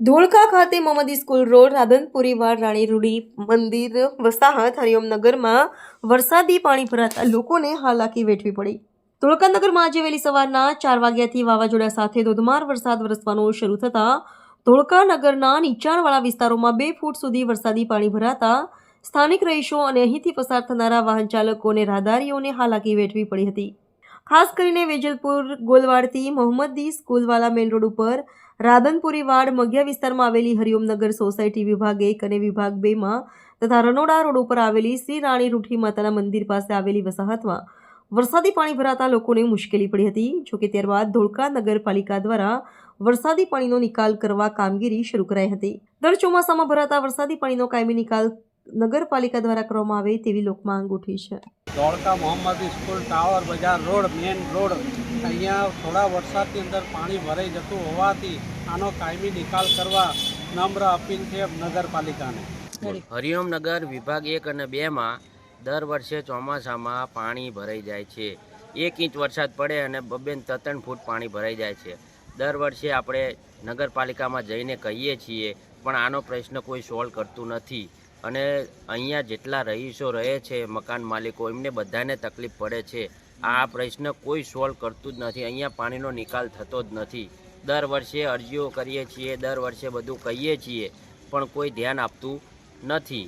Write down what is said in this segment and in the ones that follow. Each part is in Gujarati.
ધોળકા ખાતે મોહમ્મદી સ્કૂલ રોડ રાધનપુરી વાડ રાણી રૂડી મંદિર વસાહત હરિઓમનગરમાં વરસાદી પાણી ભરાતા લોકોને હાલાકી વેઠવી પડી। ધોળકા નગરમાં આજે વહેલી સવારના 4 વાગ્યાથી વાવાઝોડા સાથે ધોધમાર વરસાદ વરસવાનો શરૂ થતા ધોળકા નગરના નીચાણવાળા વિસ્તારોમાં 2 ફૂટ સુધી વરસાદી પાણી ભરાતા સ્થાનિક રહીશો અને અહીંથી પસાર થનારા વાહન ચાલકો અને રાહદારીઓને હાલાકી વેઠવી પડી હતી। ખાસ કરીને વેજલપુર ગોલવાડથી મોહમ્મદી સ્કૂલવાલા મેઇન રોડ ઉપર રાધનપુરી વાડ મઘિયા વિસ્તારમાં આવેલી હરિઓમનગર સોસાયટી વિભાગ 1 અને વિભાગ 2 માં તથા રનોડા રોડ ઉપર આવેલી શ્રી રાણી રૂઠી માતાના મંદિર પાસે આવેલી વસાહતમાં વરસાદી પાણી ભરાતા લોકોને મુશ્કેલી પડી હતી। જોકે ત્યારબાદ ધોળકા નગરપાલિકા દ્વારા વરસાદી પાણીનો નિકાલ કરવા કામગીરી શરૂ કરાઈ હતી। દર ચોમાસામાં ભરાતા વરસાદી પાણીનો કાયમી નિકાલ નગરપાલિકા દ્વારા કરવામાં આવે તેવી લોકમાંગ ઉઠી છે। ધોળકા મોહમ્મદી સ્કૂલ ટાવર બજાર રોડ મેઇન રોડ અહીંયા થોડા વરસાદની અંદર પાણી ભરાઈ જતું હોવાથી આનો કાયમી નિકાલ કરવા નમ્ર અપીલ છે નગરપાલિકાને। હરિઓમનગર વિભાગ 1 અને 2 માં દર વર્ષે ચોમાસામાં પાણી ભરાઈ જાય છે। 1 ઇંચ વરસાદ પડે અને 2-3 ફૂટ પાણી ભરાઈ જાય છે। દર વર્ષે આપણે નગરપાલિકામાં જઈને કહીએ છીએ પણ આનો પ્રશ્ન કોઈ સોલ્વ કરતું નથી અને અહીંયા જેટલા રહીશો રહે છે મકાન માલિકો એમને બધાને તકલીફ પડે છે। આ પ્રશ્ન કોઈ સોલ્વ કરતું જ નથી। અહીંયા પાણીનો નિકાલ થતો જ નથી। દર વર્ષે અરજીઓ કરીએ છીએ, દર વર્ષે બધું કહીએ છીએ પણ કોઈ ધ્યાન આપતું નથી।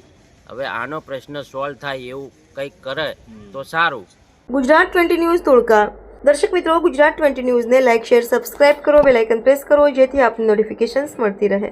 હવે આનો પ્રશ્ન સોલ્વ થાય એવું કંઈક કરે તો સારું। ગુજરાત 20 ન્યૂઝ ધોળકા। દર્શક મિત્રો, ગુજરાત 20 ન્યૂઝને લાઇક, શેર, સબસ્ક્રાઇબ કરો, બેલ આઇકન પ્રેસ કરો જેથી આપની નોટિફિકેશન્સ મળતી રહે।